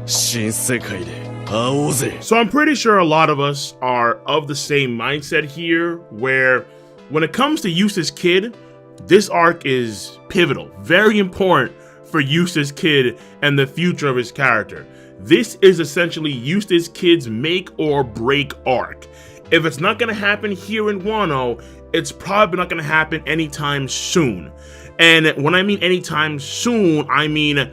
So I'm pretty sure a lot of us are of the same mindset here, where when it comes to Eustass Kid, this arc is pivotal, very important for Eustass Kid and the future of his character. This is essentially Eustass Kid's make or break arc. If it's not going to happen here in Wano, it's probably not going to happen anytime soon. And when I mean anytime soon, I mean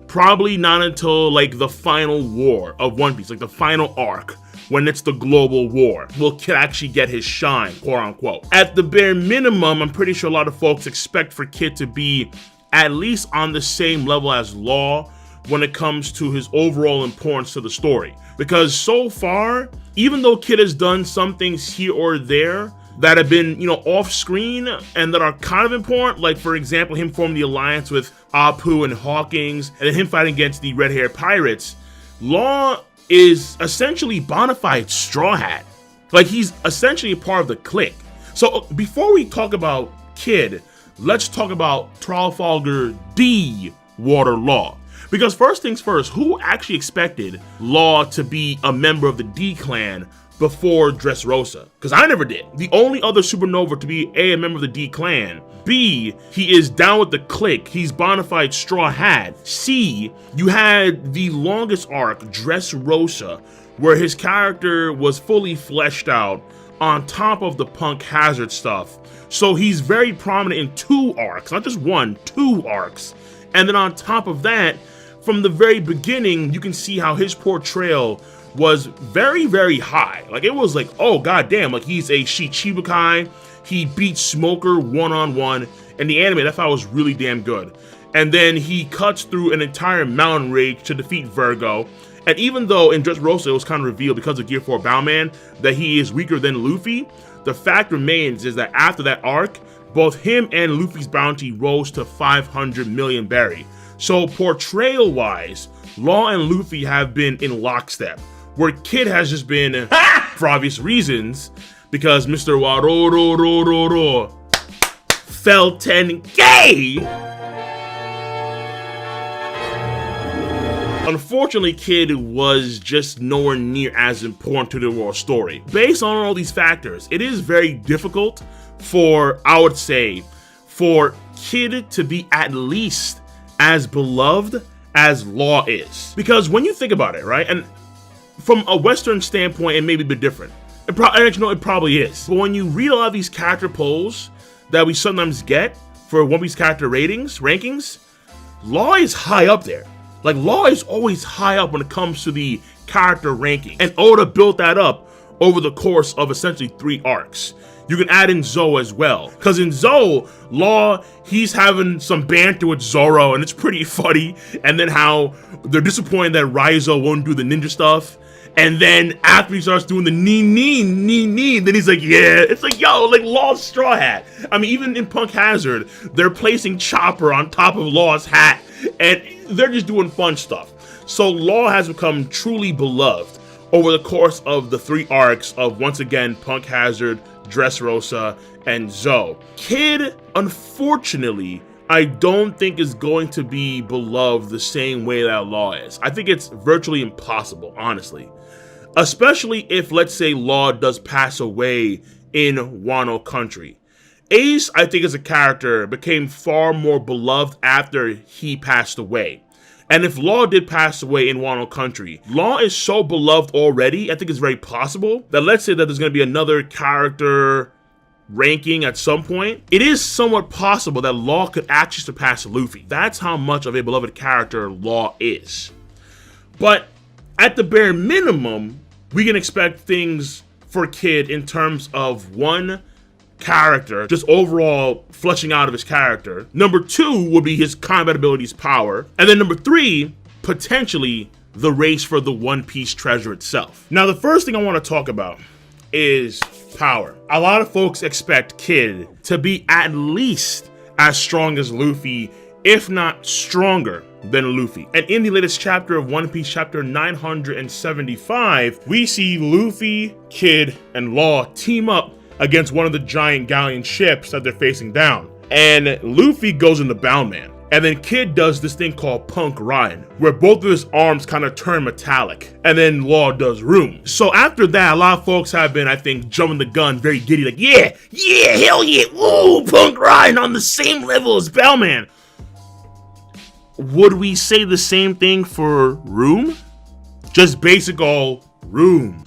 probably not until like the final war of One Piece, like the final arc, when it's the global war, will Kid actually get his shine, quote unquote. At the bare minimum, I'm pretty sure a lot of folks expect for Kid to be at least on the same level as Law when it comes to his overall importance to the story. Because so far, even though Kid has done some things here or there that have been, you know, off screen and that are kind of important, like for example, him forming the alliance with Apu and Hawkins, and then him fighting against the red-haired pirates, Law is essentially bona fide Straw Hat. Like, he's essentially a part of the clique. So before we talk about Kid, let's talk about Trafalgar D Water Law. Because first things first, who actually expected Law to be a member of the D clan before Dressrosa? Because I never did. The only other supernova to be A, member of the D clan, B, he is down with the clique, he's bona fide Straw Hat, C, you had the longest arc, Dressrosa, where his character was fully fleshed out on top of the Punk Hazard stuff. So he's very prominent in 2 arcs, not just 1, 2 arcs. And then on top of that, from the very beginning, you can see how his portrayal was very, very high. Like, it was like, oh goddamn, like he's a Shichibukai, he beats Smoker one-on-one, and the anime, that was really damn good. And then he cuts through an entire mountain range to defeat Virgo. And even though in Dressrosa it was kind of revealed because of Gear 4 Bowman that he is weaker than Luffy, the fact remains is that after that arc, both him and Luffy's bounty rose to 500 million berry. So portrayal-wise, Law and Luffy have been in lockstep, where Kid has just been, for obvious reasons, because Mr. Warororororo fell 10K. Unfortunately, Kid was just nowhere near as important to the overall story. Based on all these factors, it is very difficult for, I would say, for Kid to be at least as beloved as Law is. Because when you think about it, right, and from a Western standpoint, it may be a bit different. It probably is. But when you read a lot of these character polls that we sometimes get for One Piece character rankings, Law is high up there. Like, Law is always high up when it comes to the character ranking. And Oda built that up over the course of essentially 3 arcs. You can add in Zou as well. Because in Zou, Law, he's having some banter with Zoro, and it's pretty funny. And then how they're disappointed that Raizo won't do the ninja stuff. And then after he starts doing the nee, then he's like, yeah. It's like, yo, like Law's Straw Hat. I mean, even in Punk Hazard, they're placing Chopper on top of Law's hat. And they're just doing fun stuff. So Law has become truly beloved over the course of the 3 arcs of, once again, Punk Hazard, Dressrosa, and Zou. Kid, unfortunately, I don't think is going to be beloved the same way that Law is. I think it's virtually impossible, honestly. Especially if, let's say, Law does pass away in Wano country. Ace, I think, as a character, became far more beloved after he passed away. And if Law did pass away in Wano country, Law is so beloved already, I think it's very possible that, let's say that there's going to be another character ranking at some point, it is somewhat possible that Law could actually surpass Luffy. That's how much of a beloved character Law is. But at the bare minimum, we can expect things for Kid in terms of, 1, character, just overall fleshing out of his character. Number 2 would be his combat abilities power. And then number 3, potentially the race for the One Piece treasure itself. Now, the first thing I want to talk about is power. A lot of folks expect Kid to be at least as strong as Luffy, if not stronger than Luffy. And in the latest chapter of One Piece, chapter 975, we see Luffy, Kid, and Law team up against one of the giant galleon ships that they're facing down. And Luffy goes into Bound Man. And then Kid does this thing called Punk Ryan, where both of his arms kind of turn metallic. And then Law does Room. So after that, a lot of folks have been, I think, jumping the gun, very giddy, like, yeah, hell yeah, woo, Punk Ryan on the same level as Bellman. Would we say the same thing for Room? Just basic old Room.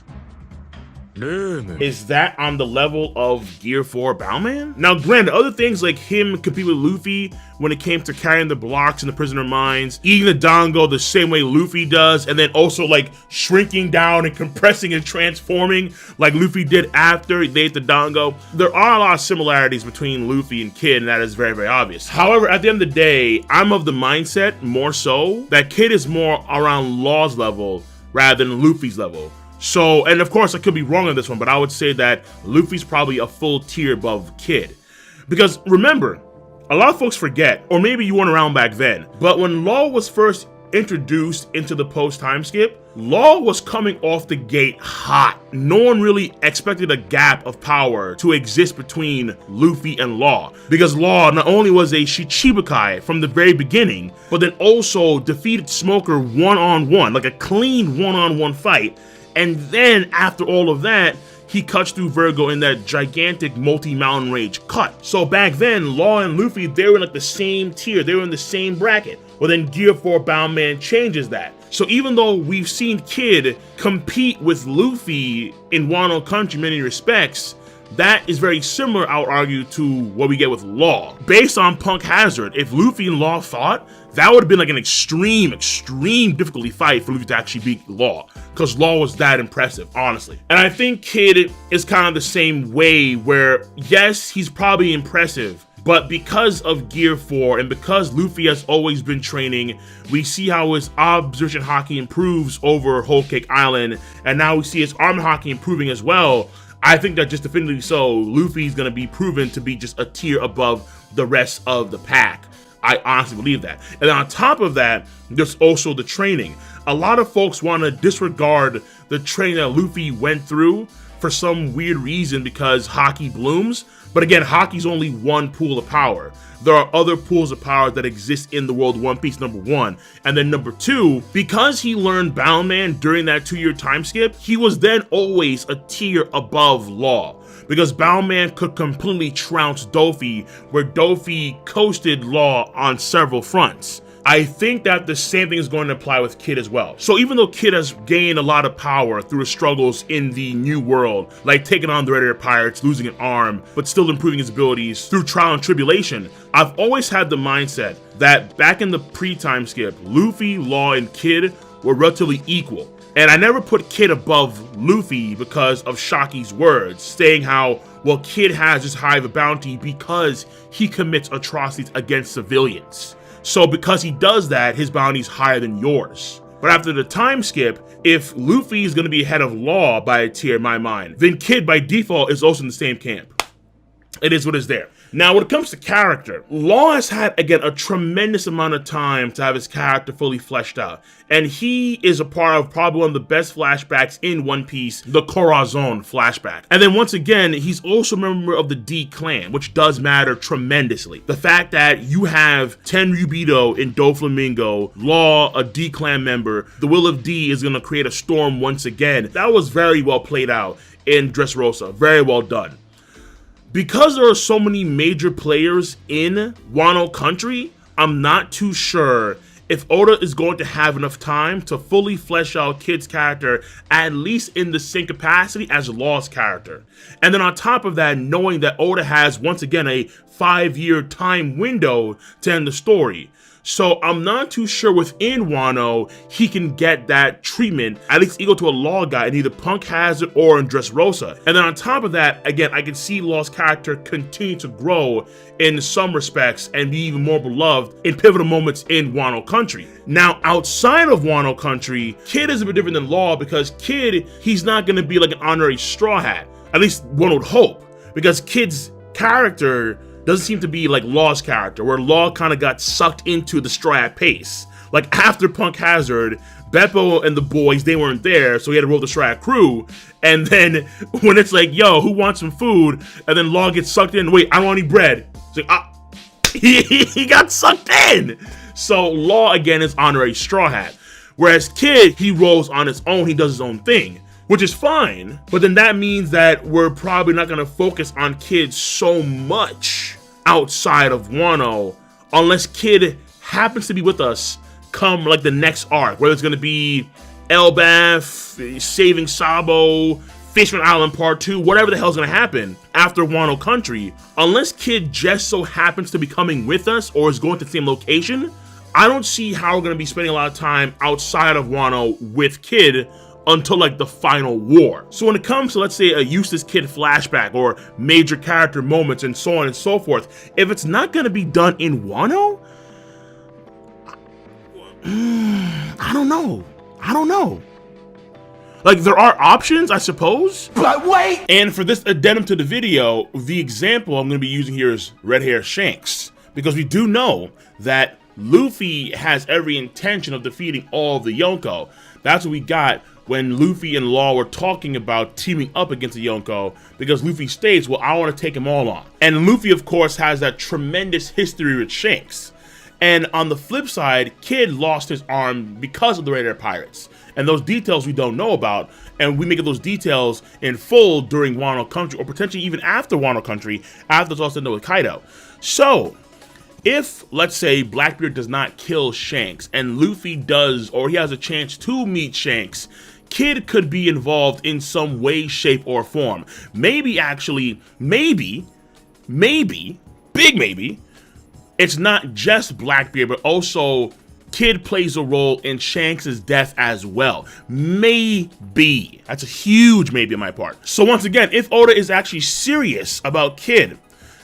Is that on the level of Gear 4 Bowman? Now granted, other things like him compete with Luffy when it came to carrying the blocks in the prisoner mines, eating the dango the same way Luffy does, and then also like shrinking down and compressing and transforming like Luffy did after they ate the dango. There are a lot of similarities between Luffy and Kid, and that is very, very obvious. However, at the end of the day, I'm of the mindset more so that Kid is more around Law's level rather than Luffy's level. So, and of course I could be wrong on this one, but I would say that Luffy's probably a full tier above Kid. Because remember, a lot of folks forget, or maybe you weren't around back then, but when Law was first introduced into the post-time skip, Law was coming off the gate hot. No one really expected a gap of power to exist between Luffy and Law, because Law not only was a Shichibukai from the very beginning, but then also defeated Smoker one-on-one, like a clean one-on-one fight. And then after all of that, he cuts through Virgo in that gigantic multi-mountain rage cut. So back then, Law and Luffy, they were in like the same tier, they were in the same bracket. Well then Gear 4 Bound Man changes that. So even though we've seen Kid compete with Luffy in Wano Country in many respects, that is very similar, I would argue, to what we get with Law. Based on Punk Hazard, if Luffy and Law fought, that would have been like an extreme difficulty fight for Luffy to actually beat Law, because Law was that impressive, honestly. And I think Kid is kind of the same way, where yes, he's probably impressive, but because of Gear 4 and because Luffy has always been training, we see how his observation hockey improves over Whole Cake Island, and now we see his arm hockey improving as well. I think that just definitively so, Luffy's gonna be proven to be just a tier above the rest of the pack. I honestly believe that. And then on top of that, there's also the training. A lot of folks want to disregard the training that Luffy went through for some weird reason because hockey blooms. But again, hockey's only one pool of power. There are other pools of power that exist in the world of One Piece, number one. And then number two, because he learned Bound Man during that 2-year time skip, he was then always a tier above Law. Because Bound Man could completely trounce Dofi, where Dofi coasted Law on several fronts. I think that the same thing is going to apply with Kid as well. So even though Kid has gained a lot of power through his struggles in the new world, like taking on the Red Air Pirates, losing an arm, but still improving his abilities through trial and tribulation, I've always had the mindset that back in the pre-time skip, Luffy, Law, and Kid were relatively equal. And I never put Kid above Luffy because of Shaki's words, saying how, well, Kid has this high of a bounty because he commits atrocities against civilians. So because he does that, his bounty's higher than yours. But after the time skip, if Luffy is going to be ahead of Law by a tier in my mind, then Kid by default is also in the same camp. It is what is there. Now, when it comes to character, Law has had, again, a tremendous amount of time to have his character fully fleshed out. And he is a part of probably one of the best flashbacks in One Piece, the Corazon flashback. And then once again, he's also a member of the D clan, which does matter tremendously. The fact that you have Tenryubito in Doflamingo, Law, a D clan member, the will of D is going to create a storm once again. That was very well played out in Dressrosa. Very well done. Because there are so many major players in Wano Country, I'm not too sure if Oda is going to have enough time to fully flesh out Kid's character, at least in the same capacity as Law's character. And then on top of that, knowing that Oda has, once again, a 5-year time window to end the story. So I'm not too sure within Wano he can get that treatment, at least equal to a Law guy in either Punk Hazard or in Dressrosa. And then on top of that, again, I can see Law's character continue to grow in some respects and be even more beloved in pivotal moments in Wano Country. Now, outside of Wano Country, Kid is a bit different than Law because Kid, he's not going to be like an honorary Straw Hat. At least one would hope, because Kid's character doesn't seem to be like Law's character, where Law kind of got sucked into the Straw Hat pace. Like after Punk Hazard, Beppo and the boys, they weren't there, so he had to roll the Straw Hat crew. And then when it's like, yo, who wants some food? And then Law gets sucked in, wait, I don't want any bread. It's like, he got sucked in. So Law again is honorary Straw Hat, whereas Kid, he rolls on his own, he does his own thing, which is fine, but then that means that we're probably not gonna focus on Kid so much outside of Wano, unless Kid happens to be with us come like the next arc, whether it's gonna be Elbaf, saving Sabo, Fishman Island Part 2, whatever the hell's gonna happen after Wano Country. Unless Kid just so happens to be coming with us or is going to the same location, I don't see how we're gonna be spending a lot of time outside of Wano with Kid until like the final war. So when it comes to, let's say, a Eustass Kid flashback or major character moments and so on and so forth, if it's not gonna be done in Wano, I don't know. Like, there are options, I suppose. But wait! And for this addendum to the video, the example I'm gonna be using here is Red Hair Shanks, because we do know that Luffy has every intention of defeating all of the Yonko. That's what we got when Luffy and Law were talking about teaming up against the Yonko, because Luffy states, well, I want to take them all on. And Luffy, of course, has that tremendous history with Shanks. And on the flip side, Kid lost his arm because of the Red Hair Pirates. And those details we don't know about, and we make those details in full during Wano Country, or potentially even after Wano Country, after it's all said and done with Kaido. So, if, let's say, Blackbeard does not kill Shanks, and Luffy does, or he has a chance to meet Shanks, Kid could be involved in some way, shape, or form. Maybe, actually, maybe, big maybe, it's not just Blackbeard, but also Kid plays a role in Shanks' death as well. Maybe. That's a huge maybe on my part. So once again, if Oda is actually serious about Kid,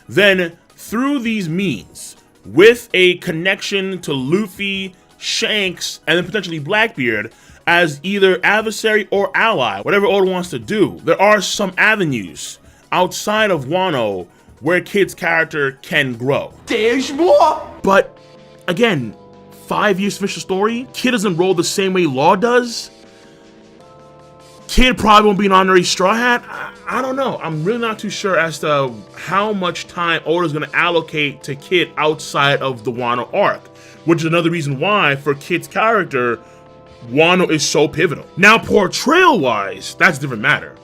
then through these means, with a connection to Luffy, Shanks, and then potentially Blackbeard as either adversary or ally, whatever Oda wants to do, there are some avenues outside of Wano where Kid's character can grow. There's more! But again, 5 years to finish the story, Kid doesn't roll the same way Law does. Kid probably won't be an honorary Straw Hat. I don't know. I'm really not too sure as to how much time Oda's gonna allocate to Kid outside of the Wano arc, which is another reason why, for Kid's character, Wano is so pivotal. Now, portrayal-wise, that's a different matter.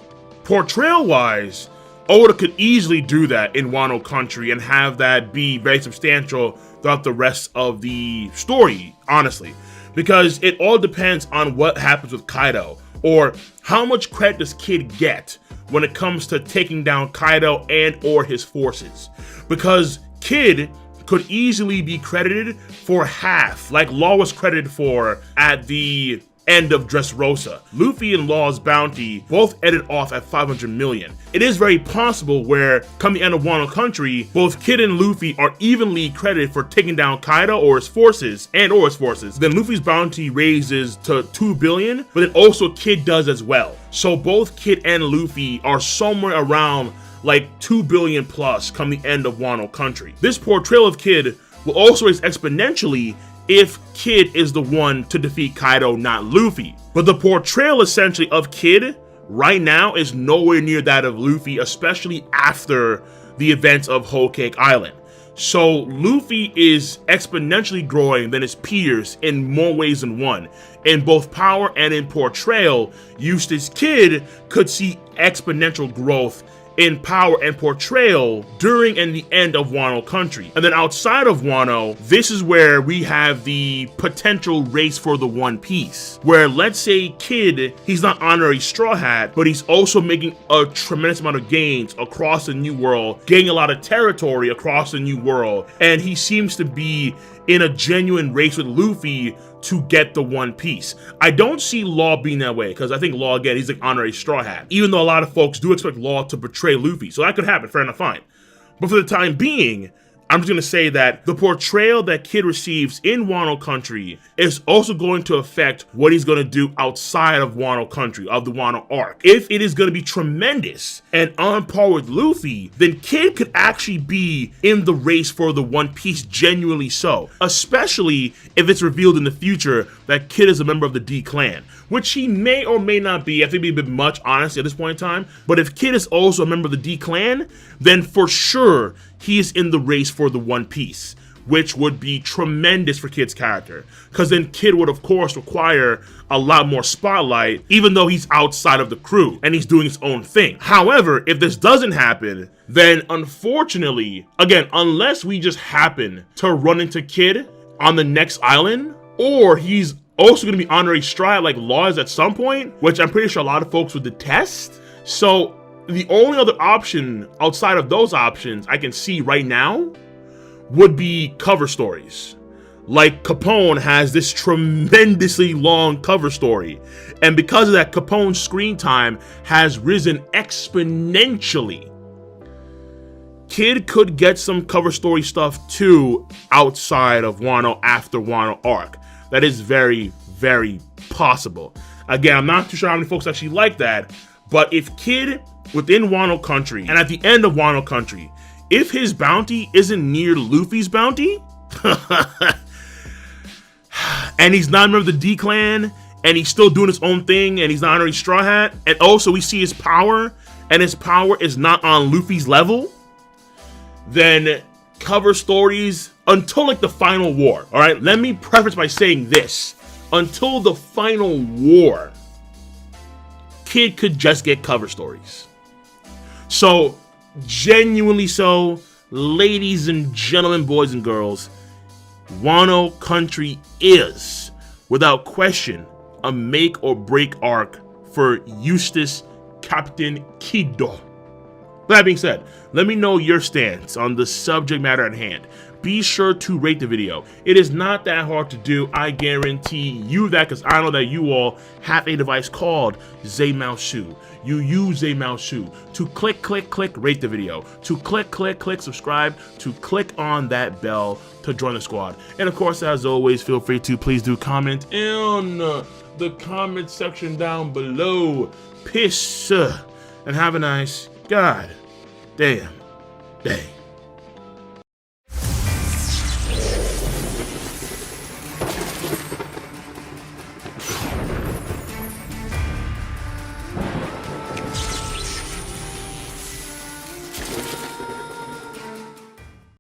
Portrayal-wise, Oda could easily do that in Wano Country and have that be very substantial throughout the rest of the story, honestly. Because it all depends on what happens with Kaido, or how much credit does Kid get when it comes to taking down Kaido and or his forces. Because Kid could easily be credited for half, like Law was credited for at the end of Dressrosa. Luffy and Law's bounty both ended off at 500 million. It is very possible where, come the end of Wano Country, both Kid and Luffy are evenly credited for taking down Kaido or his forces, Then Luffy's bounty raises to 2 billion, but then also Kid does as well. So both Kid and Luffy are somewhere around like 2 billion plus come the end of Wano Country. This portrayal of Kid will also raise exponentially if Kid is the one to defeat Kaido, not Luffy. But the portrayal essentially of Kid right now is nowhere near that of Luffy, especially after the events of Whole Cake Island. So Luffy is exponentially growing than his peers in more ways than one. In both power and in portrayal, Eustass Kid could see exponential growth in power and portrayal during and the end of Wano Country. And then outside of Wano, this is where we have the potential race for the One Piece, where let's say Kid, he's not honorary Straw Hat, but he's also making a tremendous amount of gains across the New World, gaining a lot of territory across the New World, and he seems to be in a genuine race with Luffy to get the One Piece. I don't see Law being that way, because I think Law, again, he's like honorary Straw Hat, even though a lot of folks do expect Law to betray Luffy, so that could happen, fair enough, fine. But for the time being, I'm just gonna say that the portrayal that Kid receives in Wano Country is also going to affect what he's gonna do outside of Wano Country, of the Wano Arc. If it is gonna be tremendous and on par with Luffy, then Kid could actually be in the race for the One Piece, genuinely so. Especially if it's revealed in the future that Kid is a member of the D Clan, which he may or may not be. I think it'd be a bit much, honestly, at this point in time. But if Kid is also a member of the D Clan, then for sure, he is in the race for the One Piece, which would be tremendous for Kid's character, because then Kid would of course require a lot more spotlight, even though he's outside of the crew and he's doing his own thing. However, if this doesn't happen, then unfortunately, again, unless we just happen to run into Kid on the next island, or he's also going to be honorary Stride like Law is at some point, which I'm pretty sure a lot of folks would detest. So the only other option outside of those options I can see right now would be cover stories. Like Capone has this tremendously long cover story, and because of that, Capone's screen time has risen exponentially. Kid could get some cover story stuff too outside of Wano after Wano Arc. That is very, very possible. Again, I'm not too sure how many folks actually like that, but if Kid within Wano Country, and at the end of Wano Country, if his bounty isn't near Luffy's bounty, and he's not a member of the D-Clan, and he's still doing his own thing, and he's not honoring Straw Hat, and also we see his power, and his power is not on Luffy's level, then cover stories until like the final war. All right, let me preface by saying this: until the final war, Kid could just get cover stories. So genuinely so, ladies and gentlemen, boys and girls, Wano Country is, without question, a make or break arc for Eustass Kid. That being said, let me know your stance on the subject matter at hand. Be sure to rate the video. It is not that hard to do. I guarantee you that, because I know that you all have a device called Zmouse. You use Zmouse to click, rate the video, to click, subscribe, to click on that bell to join the squad. And of course, as always, feel free to please do comment in the comment section down below. Peace, and have a nice God damn day.